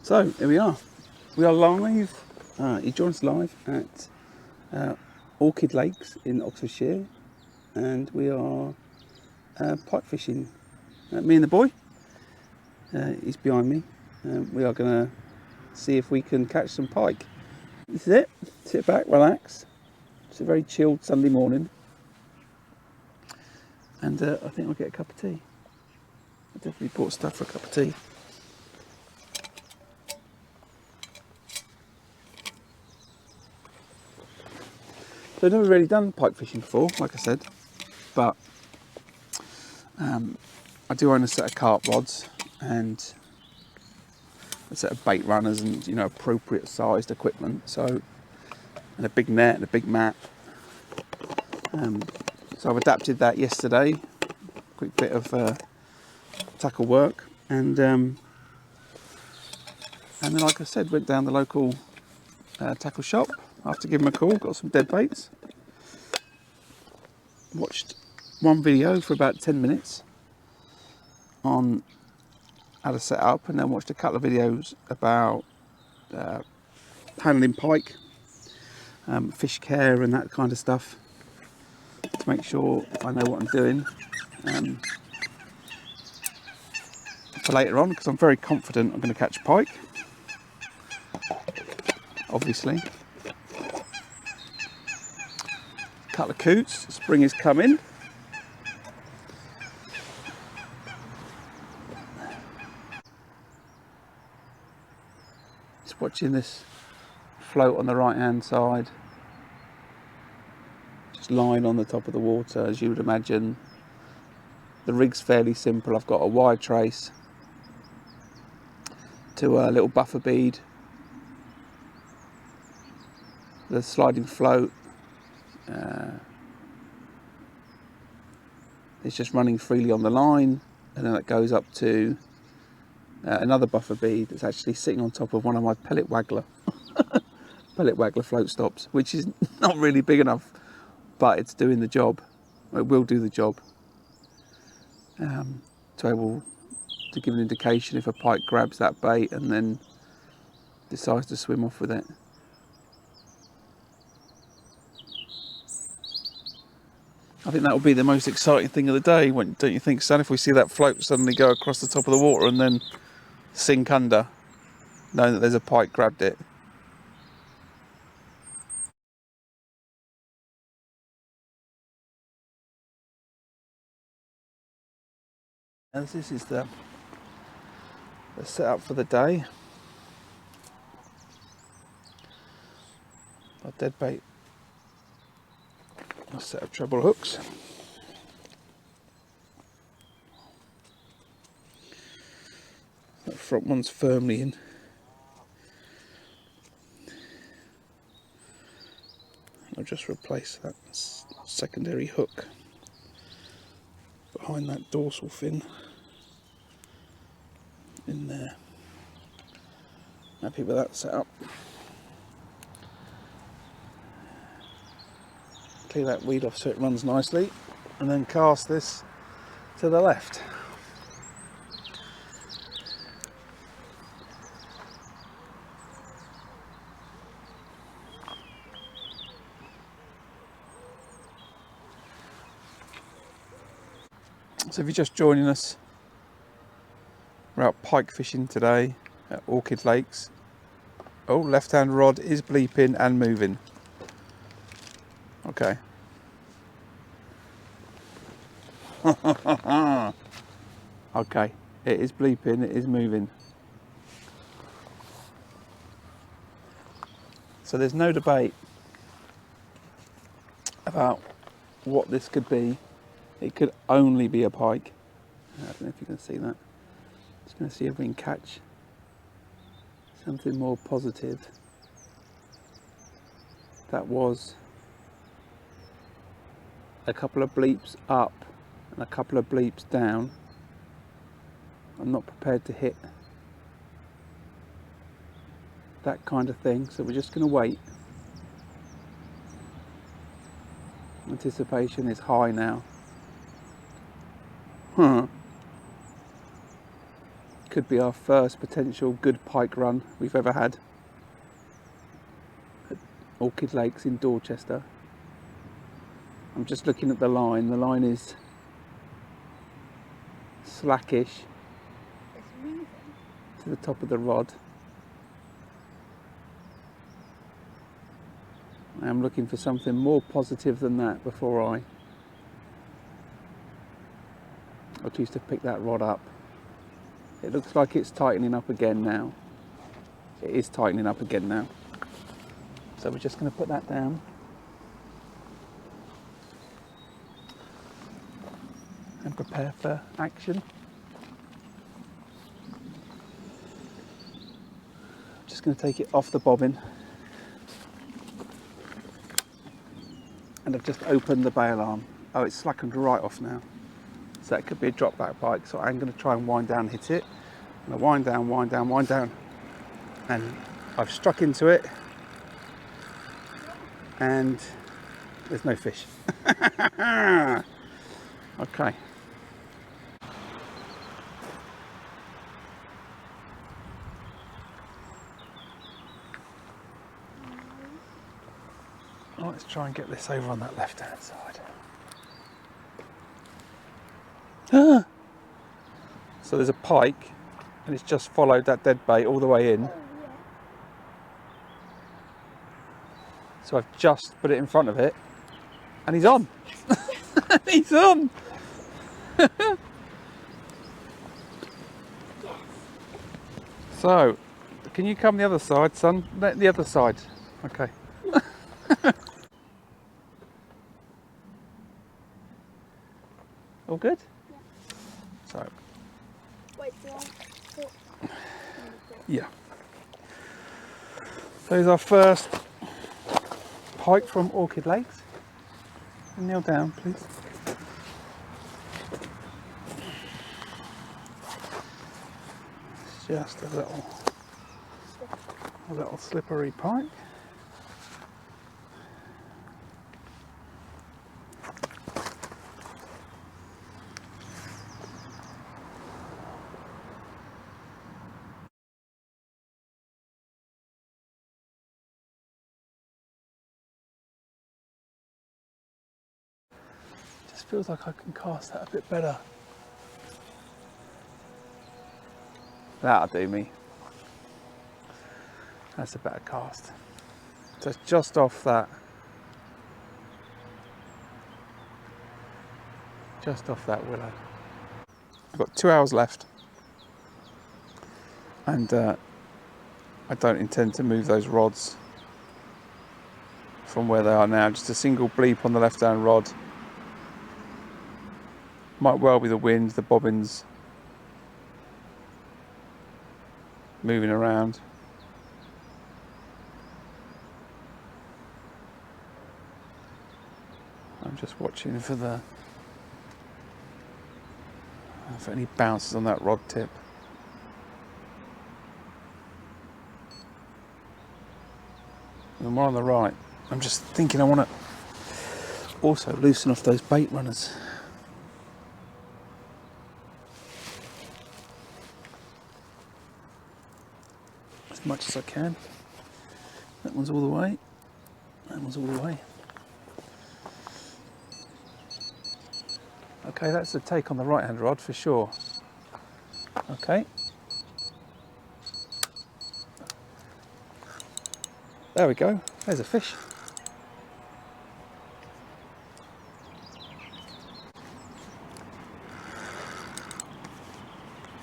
So here we are. We are live. You joined us live at Orchid Lakes in Oxfordshire, and we are pike fishing. Me and the boy. He's behind me. We are going to see if we can catch some pike. This is it. Sit back, relax. It's a very chilled Sunday morning, and I think I'll get a cup of tea. I definitely bought stuff for a cup of tea. So I've never really done pike fishing before, like I said, but I do own a set of carp rods and a set of bait runners and, you know, appropriate sized equipment. So, and a big net and a big mat. So I've adapted that yesterday. Quick bit of tackle work, and then, like I said, went down the local tackle shop after giving him a call. Got some dead baits. Watched one video for about 10 minutes on how to set up, and then watched a couple of videos about handling pike, fish care and that kind of stuff, to make sure I know what I'm doing for later on, because I'm very confident I'm going to catch pike, obviously. Couple of coots, spring is coming. Just watching this float on the right hand side, just lying on the top of the water, as you would imagine. The rig's fairly simple. I've got a wire trace to a little buffer bead, the sliding float. It's just running freely on the line, and then it goes up to another buffer bead that's actually sitting on top of one of my pellet waggler float stops, which is not really big enough, but it's doing the job. It will do the job, to able to give an indication if a pike grabs that bait and then decides to swim off with it. I think that will be the most exciting thing of the day, don't you think, Stan? If we see that float suddenly go across the top of the water and then sink under, knowing that there's a pike grabbed it. And this is the setup for the day. Our dead bait. A set of treble hooks. That front one's firmly in. I'll just replace that secondary hook behind that dorsal fin in there. Happy with that setup. Clear that weed off so it runs nicely, and then cast this to the left. So if you're just joining us, we're out pike fishing today at Orchid Lakes. Oh, left hand rod is bleeping and moving. Okay. Okay, it is bleeping, it is moving. So there's no debate about what this could be. It could only be a pike. I don't know if you can see that. Just going to see if we can catch something more positive. That was a couple of bleeps up and a couple of bleeps down. I'm not prepared to hit that kind of thing, so we're just going to wait. Anticipation is high now. could be our first potential good pike run we've ever had at Orchid Lakes in Dorchester. I'm just looking at the line. The line is slackish to the top of the rod. I am looking for something more positive than that before I choose to pick that rod up. It looks like it's tightening up again now. It is tightening up again now. So we're just going to put that down. And prepare for action. Just going to take it off the bobbin. And I've just opened the bail arm. Oh, it's slackened right off now. So that could be a drop back pike. So I'm going to try and wind down, hit it. I'm going to wind down, wind down, wind down. And I've struck into it. And there's no fish. Okay. Well, let's try and get this over on that left hand side. Ah! So there's a pike and it's just followed that dead bait all the way in. So I've just put it in front of it and he's on. He's on. So, can you come the other side, son? The other side. Okay. All good? Yeah. So. Wait, yeah. So here's our first pike from Orchid Lakes. Kneel down, please. It's just a little slippery pike. Just feels like I can cast that a bit better. That'll do me. That's a better cast. So it's just off that. Just off that willow. I've got 2 hours left. And I don't intend to move those rods from where they are now. Just a single bleep on the left hand rod. Might well be the wind, the bobbins moving around. I'm just watching for any bounces on that rod tip. And more on the right. I'm just thinking I want to also loosen off those bait runners. As much as I can. That one's all the way. That one's all the way. Okay, that's the take on the right hand rod for sure. Okay. There we go. There's a fish.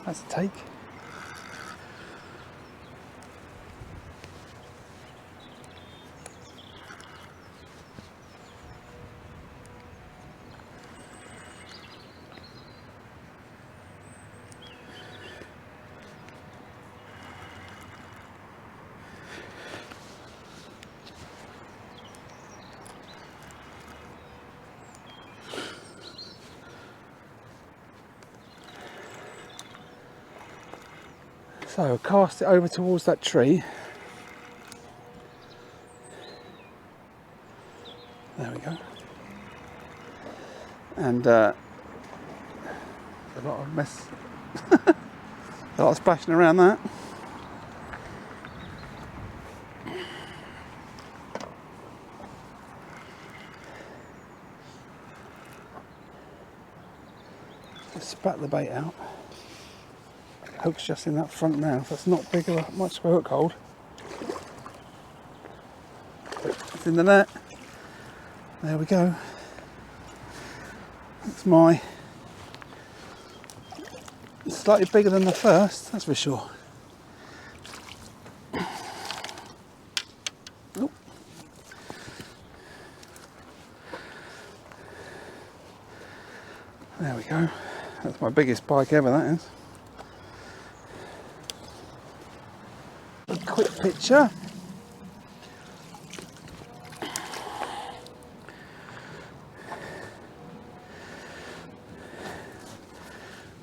That's a take. So cast it over towards that tree. There we go. And a lot of mess, A lot of splashing around that. Just spat the bait out. Hook's just in that front mouth. That's not big of much of a hook hold. It's in the net. There we go. That's my. It's slightly bigger than the first, that's for sure. Oh. There we go. That's my biggest pike ever, that is. A quick picture.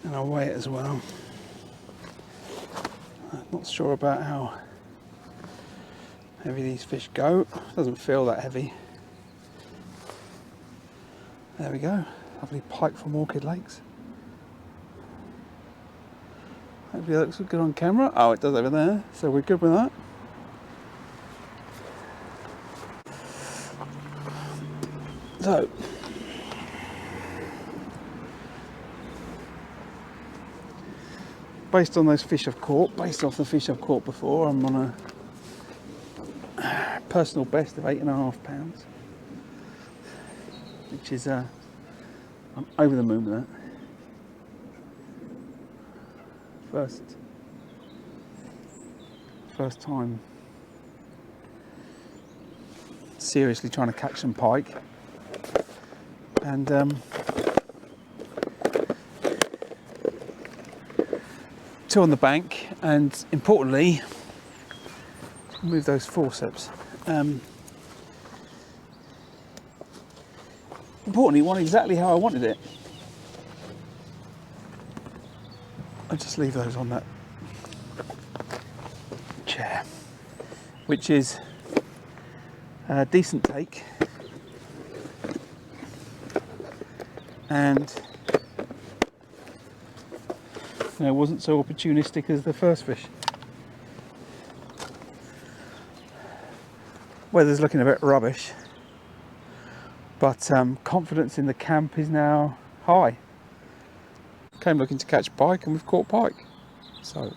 And I'll weigh it as well. I'm not sure about how heavy these fish go. Doesn't feel that heavy. There we go. Lovely pike from Orchid Lakes. Hopefully that looks good on camera. Oh, it does over there. So we're good with that. So, based on those fish I've caught, based off the fish I've caught before, I'm on a personal best of 8.5 pounds, which is I'm over the moon with that. First time seriously trying to catch some pike, and two on the bank, and importantly, move those forceps. Importantly, one exactly how I wanted it. I'll just leave those on that chair, which is a decent take, and it wasn't so opportunistic as the first fish. Weather's looking a bit rubbish, but confidence in the camp is now high. Came looking to catch pike and we've caught pike, so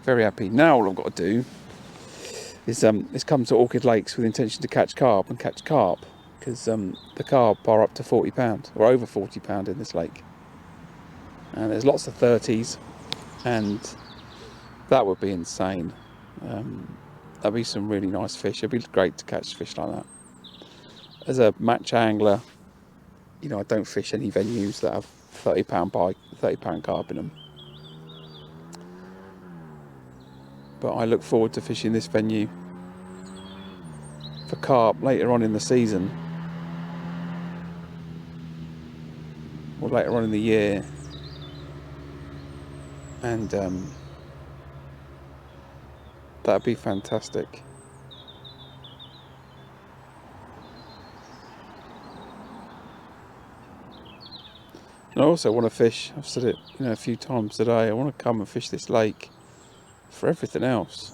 very happy. Now all I've got to do is come to Orchid Lakes with the intention to catch carp, because the carp are up to £40 or over £40 in this lake, and there's lots of 30s, and that would be insane. That'd be some really nice fish. It'd be great to catch fish like that. As a match angler, you know, I don't fish any venues that have £30 pike, £30 carp in them. But I look forward to fishing this venue for carp later on in the season, or later on in the year, and that'd be fantastic. And I also want to fish, I've said it, you know, a few times today, I want to come and fish this lake for everything else.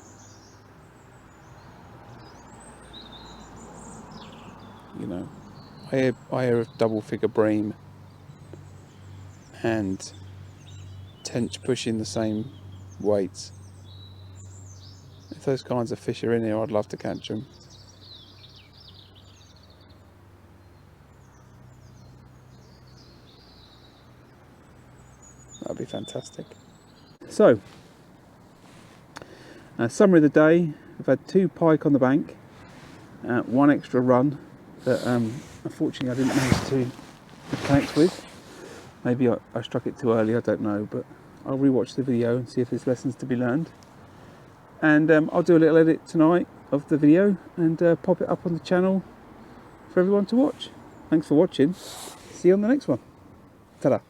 You know, I hear of double figure bream and tench pushing the same weights. If those kinds of fish are in here, I'd love to catch them. That'd be fantastic. So, summary of the day: I've had 2 pike on the bank, 1 extra run that unfortunately I didn't manage to connect with. Maybe I struck it too early, I don't know, but I'll rewatch the video and see if there's lessons to be learned. And I'll do a little edit tonight of the video and pop it up on the channel for everyone to watch. Thanks for watching. See you on the next one. Ta-da.